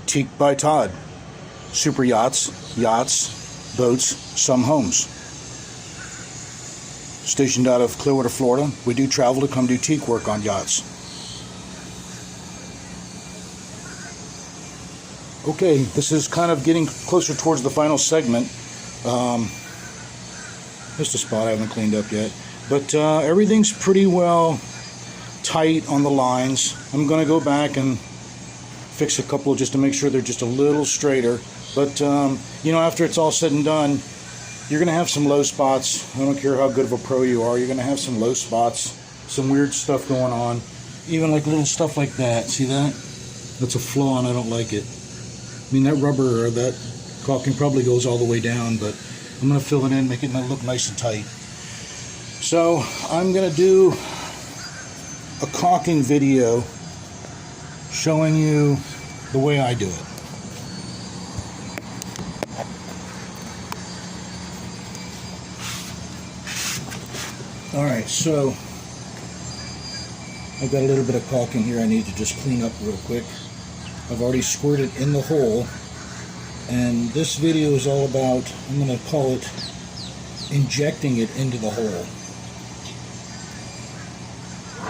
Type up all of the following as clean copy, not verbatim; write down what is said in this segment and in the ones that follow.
Teak by Todd. Super yachts, boats, some homes. Stationed out of Clearwater, Florida. We do travel to come do teak work on yachts. Okay, this is kind of getting closer towards the final segment. Just a spot I haven't cleaned up yet. But everything's pretty well tight on the lines. I'm going to go back and fix a couple just to make sure they're just a little straighter. But, you know, after it's all said and done, you're going to have some low spots. I don't care how good of a pro you are. You're going to have some low spots, some weird stuff going on. Even like little stuff like that. See that? That's a flaw and I don't like it. I mean, that rubber or that caulking probably goes all the way down, but I'm going to fill it in, make it look nice and tight. So I'm going to do a caulking video showing you the way I do it. Alright, so I've got a little bit of caulking here I need to just clean up real quick. I've already squirted in the hole, and this video is all about, I'm going to call it injecting it into the hole.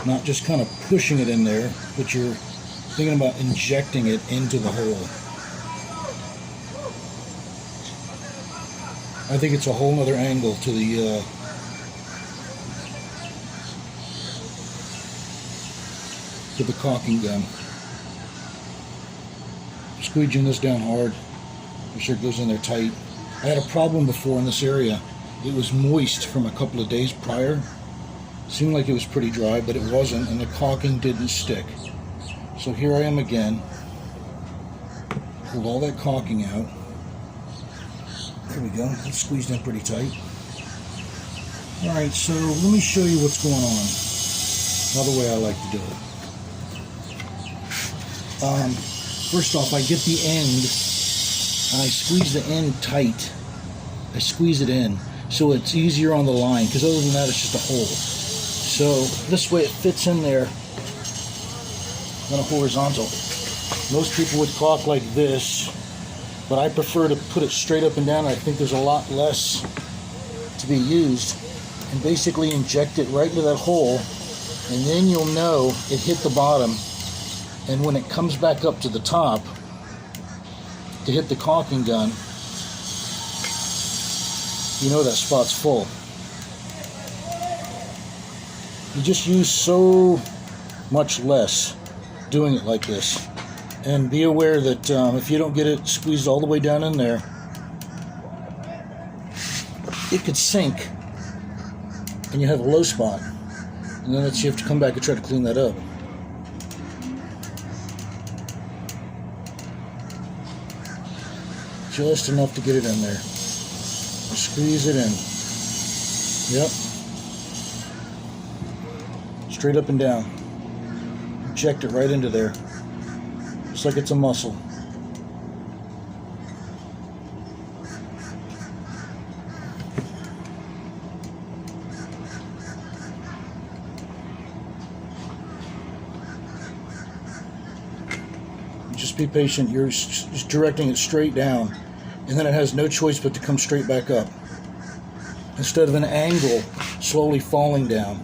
Not just kind of pushing it in there, but you're thinking about injecting it into the hole. I think it's a whole other angle to the caulking gun. Squeeging this down hard. Make sure it goes in there tight. I had a problem before in this area. It was moist from a couple of days prior. Seemed like it was pretty dry, but it wasn't, and the caulking didn't stick. So here I am again. Pulled all that caulking out. There we go. It's squeezed in pretty tight. Alright, so let me show you what's going on. Another way I like to do it. First off, I get the end and I squeeze the end tight. I squeeze it in so it's easier on the line, because other than that it's just a hole. So this way it fits in there on a horizontal. Most people would caulk like this, but I prefer to put it straight up and down. I think there's a lot less to be used, and basically inject it right into that hole, and then you'll know it hit the bottom. And when it comes back up to the top to hit the caulking gun, you know that spot's full. You just use so much less doing it like this. And be aware that if you don't get it squeezed all the way down in there, it could sink and you have a low spot. And then you have to come back and try to clean that up. Just enough to get it in there. Squeeze it in. Yep. Straight up and down. Inject it right into there. Just like it's a muscle. Just be patient. You're just directing it straight down. And then it has no choice but to come straight back up, instead of an angle slowly falling down.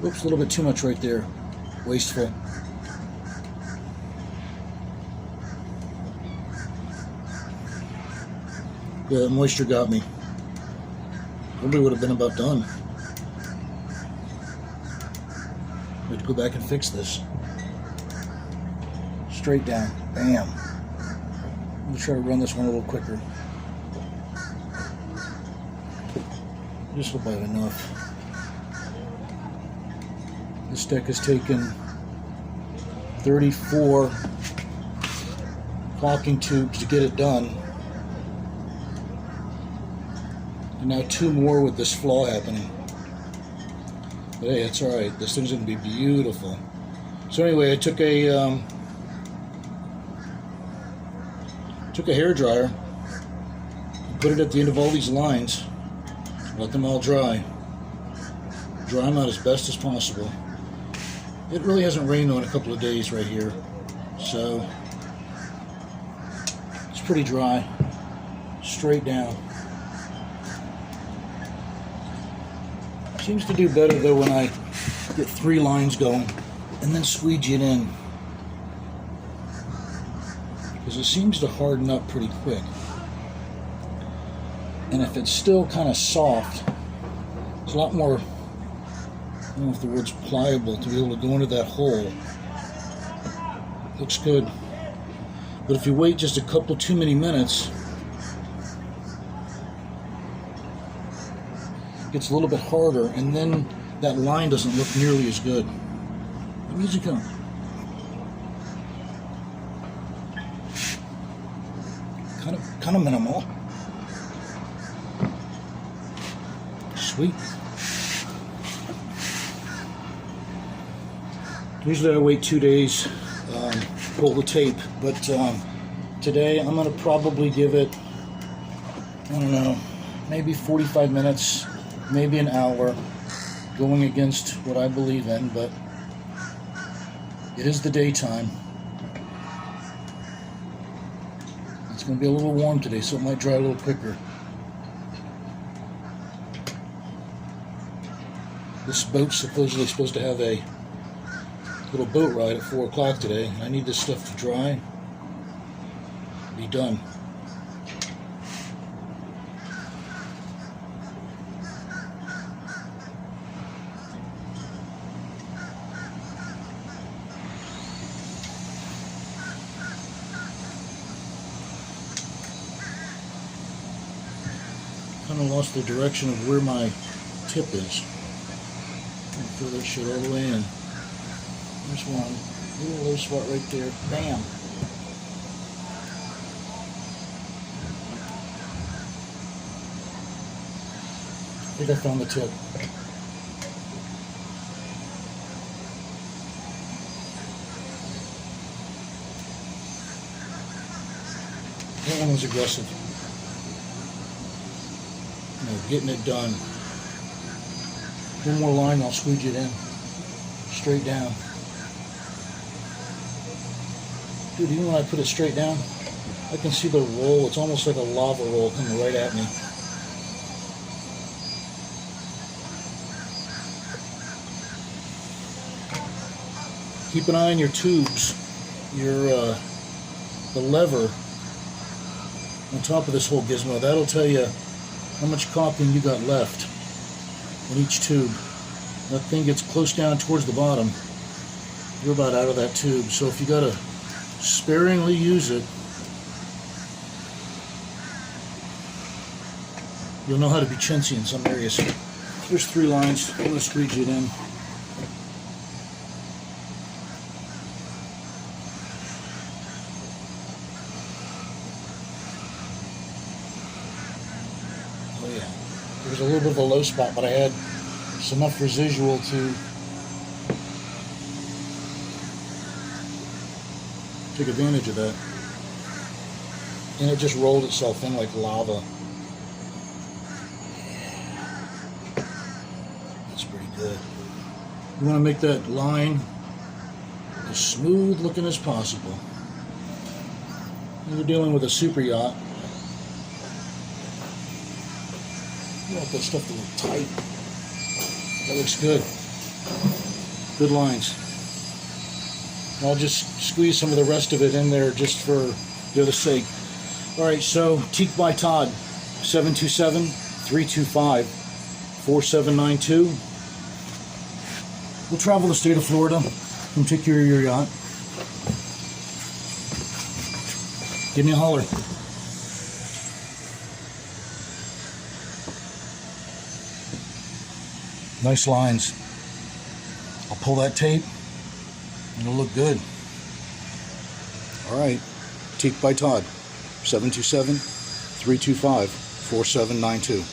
Oops, a little bit too much right there. Wasteful. Yeah, that moisture got me. Probably would have been about done. We have to go back and fix this. Straight down. Bam. I'm going to try to run this one a little quicker. Just hope I have enough. This deck has taken 34 caulking tubes to get it done. And now 2 more with this flaw happening. But hey, it's alright. This thing's going to be beautiful. So anyway, I took a hair dryer, put it at the end of all these lines, let them all dry them out as best as possible. It really hasn't rained on a couple of days right here, so it's pretty dry. Straight down. Seems to do better though when I get 3 lines going and then squeegee it in, because it seems to harden up pretty quick. And if it's still kind of soft, it's a lot more, I don't know if the word's pliable, to be able to go into that hole. Looks good. But if you wait just a couple too many minutes, it gets a little bit harder, and then that line doesn't look nearly as good. Let me easy come. Kind of minimal. Sweet. Usually I wait 2 days, pull the tape, but today I'm going to probably give it, I don't know, maybe 45 minutes, maybe an hour, going against what I believe in, but it is the daytime. It's going to be a little warm today, so it might dry a little quicker. This boat's supposedly supposed to have a little boat ride at 4 o'clock today. I need this stuff to dry, be done. Kind of lost the direction of where my tip is. Throw that shit all the way in. There's one. Little low spot right there. Bam. I think I found the tip. That one was aggressive. Getting it done. One more line, I'll squeegee it in. Straight down. Dude, even when I put it straight down, I can see the roll. It's almost like a lava roll coming right at me. Keep an eye on your tubes. The lever on top of this whole gizmo. That'll tell you how much caulking you got left in each tube. That thing gets close down towards the bottom, you're about out of that tube. So if you gotta sparingly use it, you'll know how to be chintzy in some areas. There's 3 lines. I'm gonna squeegee it in. Oh yeah, there's a little bit of a low spot, but I had enough residual to take advantage of that. And it just rolled itself in like lava. That's pretty good. You want to make that line as smooth looking as possible. You're dealing with a super yacht. You want that stuff to look tight. That looks good. Good lines. I'll just squeeze some of the rest of it in there just for the other sake. Alright, so Teak by Todd, 727-325-4792. We'll travel the state of Florida. Come take care of your yacht. Give me a holler. Nice lines. I'll pull that tape and it'll look good. Alright, Teak by Todd, 727-325-4792.